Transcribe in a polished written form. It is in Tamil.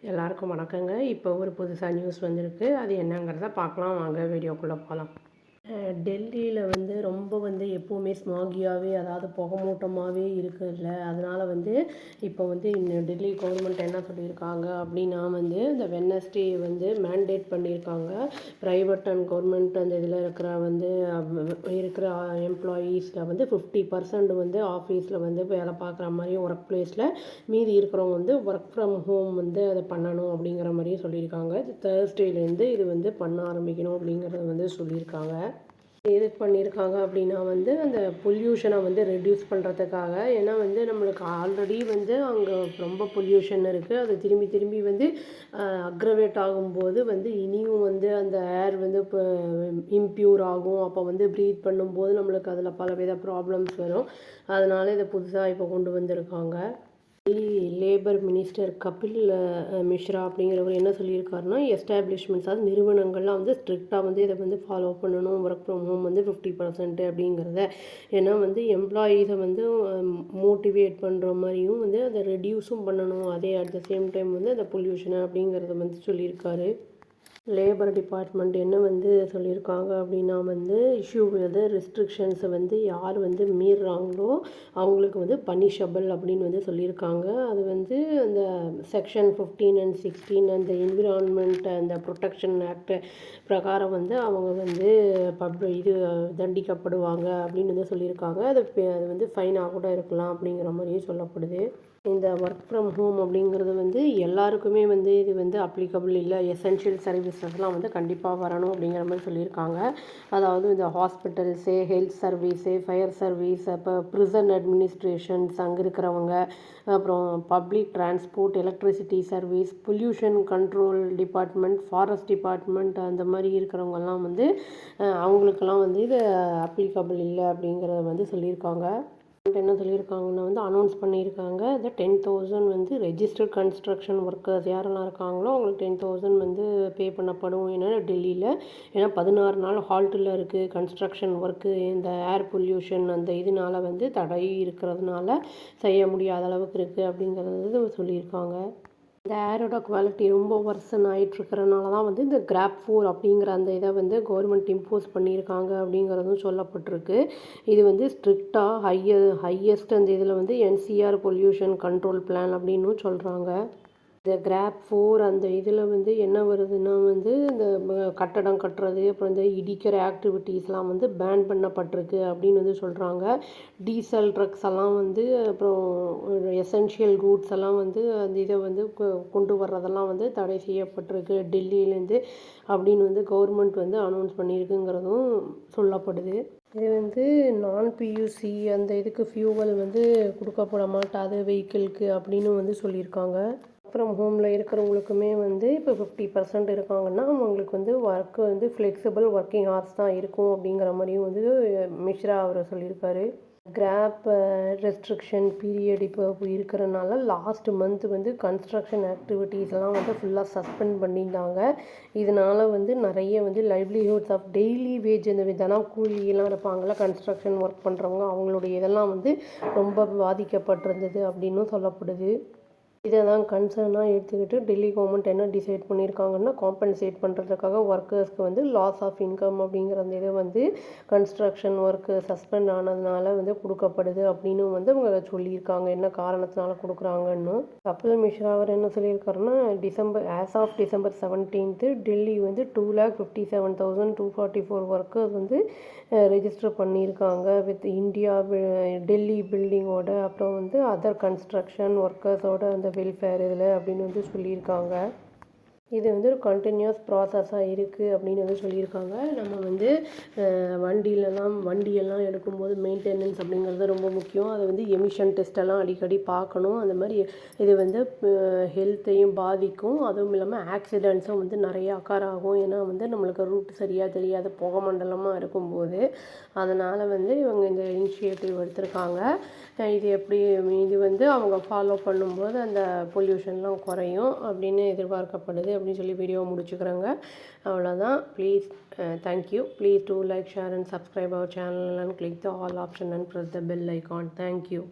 எல்லாருக்கும் வணக்கங்க. இப்போ ஒரு புதுசா நியூஸ் வந்திருக்கு. அது என்னங்கிறத பார்க்கலாம் வாங்க வீடியோக்குள்ள போலாம். டெல்லியில ரொம்ப எப்பவுமே ஸ்மாகியாவே அதாவது புகமூட்டமாவே இருக்குல்ல. அதனால இப்போ டெல்லி கவர்மெண்ட் என்ன சொல்லியிருக்காங்க அப்படின்னா இந்த வெட்னஸ்டே மேண்டேட் பண்ணியிருக்காங்க. பிரைவேட் அண்ட் கவர்மெண்ட் அந்த இதில் இருக்கிற எம்ப்ளாயீஸில் 50% ஆஃபீஸில் வேலை பார்க்குற மாதிரியும் ஒர்க் பிளேஸில் மீதி இருக்கிறவங்க ஒர்க் ஃப்ரம் ஹோம் அதை பண்ணணும் அப்படிங்கிற மாதிரியும் சொல்லியிருக்காங்க. தேர்ஸ்டேலேருந்து இது பண்ண ஆரம்பிக்கணும் அப்படிங்கிறத சொல்லியிருக்காங்க. எதுக்கு பண்ணியிருக்காங்க அப்படின்னா அந்த பொல்யூஷனை ரெடியூஸ் பண்ணுறதுக்காக. ஏன்னா நம்மளுக்கு ஆல்ரெடி அங்கே ரொம்ப பொல்யூஷன் இருக்குது. அது திரும்பி திரும்பி அக்ரவேட் ஆகும்போது இனியும் அந்த ஏர் இப்போ இம்ப்யூர் ஆகும். அப்போ ப்ரீத் பண்ணும்போது நம்மளுக்கு அதில் பலவித ப்ராப்ளம்ஸ் வரும். அதனால் இதை புதுசாக இப்போ கொண்டு வந்திருக்காங்க. லேபர் மினிஸ்டர் கபில் மிஸ்ரா அப்படிங்கிறவர் என்ன சொல்லியிருக்காருன்னா, எஸ்டாப்ளிஷ்மெண்ட்ஸ் அதாவது நிறுவனங்கள்லாம் ஸ்ட்ரிக்டாக இதை ஃபாலோ பண்ணணும். ஒர்க் ஃப்ரம் ஹோம் 50% அப்படிங்கிறத. ஏன்னா எம்ப்ளாயீஸை மோட்டிவேட் பண்ணுற மாதிரியும் அதை ரெடியூஸும் பண்ணணும். அதே அட் த சேம் டைம் அந்த பொல்யூஷனை அப்படிங்கிறத சொல்லியிருக்காரு. லேபர் டிபார்ட்மெண்ட் என்ன சொல்லியிருக்காங்க அப்படின்னா இஷ்யூ ரெஸ்ட்ரிக்ஷன்ஸை யார் மீறுறாங்களோ அவங்களுக்கு பனிஷபிள் அப்படின்னு சொல்லியிருக்காங்க. அது அந்த செக்ஷன் 15 and 16 அந்த என்விரான்மெண்ட் அந்த ப்ரொடெக்ஷன் ஆக்ட் பிரகாரம் அவங்க இது தண்டிக்கப்படுவாங்க அப்படின்னு சொல்லியிருக்காங்க. அது ஃபைனாக கூட இருக்கலாம் அப்படிங்கிற மாதிரியும் சொல்லப்படுது. இந்த ஒர்க் ஃப்ரம் ஹோம் அப்படிங்கிறது எல்லாருக்குமே இது அப்ளிகபிள் இல்லை. எசென்ஷியல் சர்வீசஸ்லாம் கண்டிப்பாக வரணும் அப்படிங்கிற மாதிரி சொல்லியிருக்காங்க. அதாவது இந்த hospitals, health service, fire service, அப்போ ப்ரிசன் அட்மினிஸ்ட்ரேஷன்ஸ் அங்கே இருக்கிறவங்க, அப்புறம் public transport, electricity service, pollution control department, forest department அந்த மாதிரி இருக்கிறவங்கெல்லாம் அவங்களுக்கெல்லாம் இது அப்ளிகபிள் இல்லை அப்படிங்கிறத சொல்லியிருக்காங்க. என்ன சொல்லியிருக்காங்கன்னா அனௌன்ஸ் பண்ணியிருக்காங்க. 10,000 ரெஜிஸ்டர்ட் கன்ஸ்ட்ரக்ஷன் ஒர்க்கர்ஸ் யாரெல்லாம் இருக்காங்களோ அவங்களுக்கு 10,000 பே பண்ணப்படும். ஏன்னா டெல்லியில் 16 நாள் ஹால்ட்டில் இருக்குது கன்ஸ்ட்ரக்ஷன் ஒர்க்கு. இந்த ஏர் பொல்யூஷன் அந்த இதனால தடை இருக்கிறதுனால செய்ய முடியாத அளவுக்கு இருக்குது அப்படிங்கிறது சொல்லியிருக்காங்க. இந்த ஏரோட குவாலிட்டி ரொம்ப வர்சன் ஆகிட்டுருக்கிறனால தான் இந்த கிராப் 4 அப்படிங்கிற அந்த இதை கவர்மெண்ட் இம்போஸ் பண்ணியிருக்காங்க அப்படிங்கிறதும் சொல்லப்பட்டிருக்கு. இது ஸ்ட்ரிக்டாக ஹையஸ்ட் அந்த இதில் என்சிஆர் பொல்யூஷன் கண்ட்ரோல் பிளான் அப்படின்னும் சொல்கிறாங்க. இந்த கிராப் 4 அந்த இதில் என்ன வருதுன்னா இந்த கட்டடம் கட்டுறது, அப்புறம் இந்த இடிக்கிற ஆக்டிவிட்டீஸ்லாம் பேன் பண்ணப்பட்டிருக்கு அப்படின்னு சொல்கிறாங்க. டீசல் ட்ரக்ஸ் எல்லாம் அப்புறம் எசென்ஷியல் கூட்ஸ் எல்லாம் அந்த இதை கொண்டு வர்றதெல்லாம் தடை செய்யப்பட்டிருக்கு டெல்லியிலேருந்து அப்படின்னு கவர்மெண்ட் அனௌன்ஸ் பண்ணியிருக்குங்கிறதும் சொல்லப்படுது. இது நான் பியூசி அந்த இதுக்கு ஃபியூவல் கொடுக்கப்பட மாட்டாது வெஹிக்கிளுக்கு அப்படின்னு சொல்லியிருக்காங்க. ஃப்ரம் ஹோமில் இருக்கிறவங்களுக்குமே இப்போ 50% இருக்காங்கன்னா அவங்களுக்கு ஒர்க்கு ஃப்ளெக்சிபிள் ஒர்க்கிங் ஹார்ஸ் தான் இருக்கும் அப்படிங்கிற மாதிரியும் மிஸ்ரா அவர் சொல்லியிருக்காரு. கிராப் ரெஸ்ட்ரிக்ஷன் பீரியட் இப்போ இருக்கிறனால லாஸ்ட் மந்த் கன்ஸ்ட்ரக்ஷன் ஆக்டிவிட்டீஸ் எல்லாம் ஃபுல்லாக சஸ்பெண்ட் பண்ணியிருந்தாங்க. இதனால் நிறைய லைவ்லிஹுட்ஸ் ஆஃப் டெய்லி வேஜ் இந்த கூலியெல்லாம் இருப்பாங்கள்ல கன்ஸ்ட்ரக்ஷன் ஒர்க் பண்ணுறவங்க அவங்களுடைய இதெல்லாம் ரொம்ப பாதிக்கப்பட்டிருந்தது அப்படின்னும் சொல்லப்படுது. இதை தான் கன்சர்னாக எடுத்துக்கிட்டு டெல்லி கவர்மெண்ட் என்ன டிசைட் பண்ணியிருக்காங்கன்னா காம்பன்சேட் பண்ணுறதுக்காக ஒர்க்கர்ஸ்க்கு லாஸ் ஆஃப் இன்கம் அப்படிங்கிற அந்த இதை கன்ஸ்ட்ரக்ஷன் ஒர்க்கு சஸ்பெண்ட் ஆனதுனால கொடுக்கப்படுது அப்படின்னு அவங்க சொல்லியிருக்காங்க. என்ன காரணத்தினால கொடுக்குறாங்கன்னு. கபில் மிஸ்ரா அவர் என்ன சொல்லியிருக்காருன்னா as of December 17 Delhi 2,57,244 workers register பண்ணியிருக்காங்க வித் இந்தியா டெல்லி பில்டிங்கோட அப்புறம் அதர் கன்ஸ்ட்ரக்ஷன் ஒர்க்கர்ஸோட அந்த வெல்ஃபேர் இதில் அப்படின்னு சொல்லியிருக்காங்க. இது ஒரு கண்டினியூஸ் ப்ராசஸாக இருக்குது அப்படின்னு சொல்லியிருக்காங்க. நம்ம வண்டியெல்லாம் எடுக்கும்போது மெயின்டெனன்ஸ் அப்படிங்கிறது ரொம்ப முக்கியம். அது எமிஷன் டெஸ்ட்டெல்லாம் அடிக்கடி பார்க்கணும். அந்த மாதிரி இது ஹெல்த்தையும் பாதிக்கும். அதுவும் இல்லாமல் ஆக்சிடெண்ட்ஸும் நிறையா அக்கர் ஆகும். ஏன்னா நம்மளுக்கு ரூட் சரியாக தெரியாத புகை மண்டலமாக இருக்கும்போது அதனால் இவங்க இந்த இனிஷியேட்டிவ் எடுத்திருக்காங்க. இது அவங்க ஃபாலோ பண்ணும்போது அந்த பொல்யூஷன்லாம் குறையும் அப்படின்னு எதிர்பார்க்கப்படுது அப்படின்னு சொல்லி வீடியோ முடிச்சுக்கிறேங்க. அவ்வளோதான். Please thank you. Please do like, share and subscribe our channel and click the all option and press the bell icon. Thank you.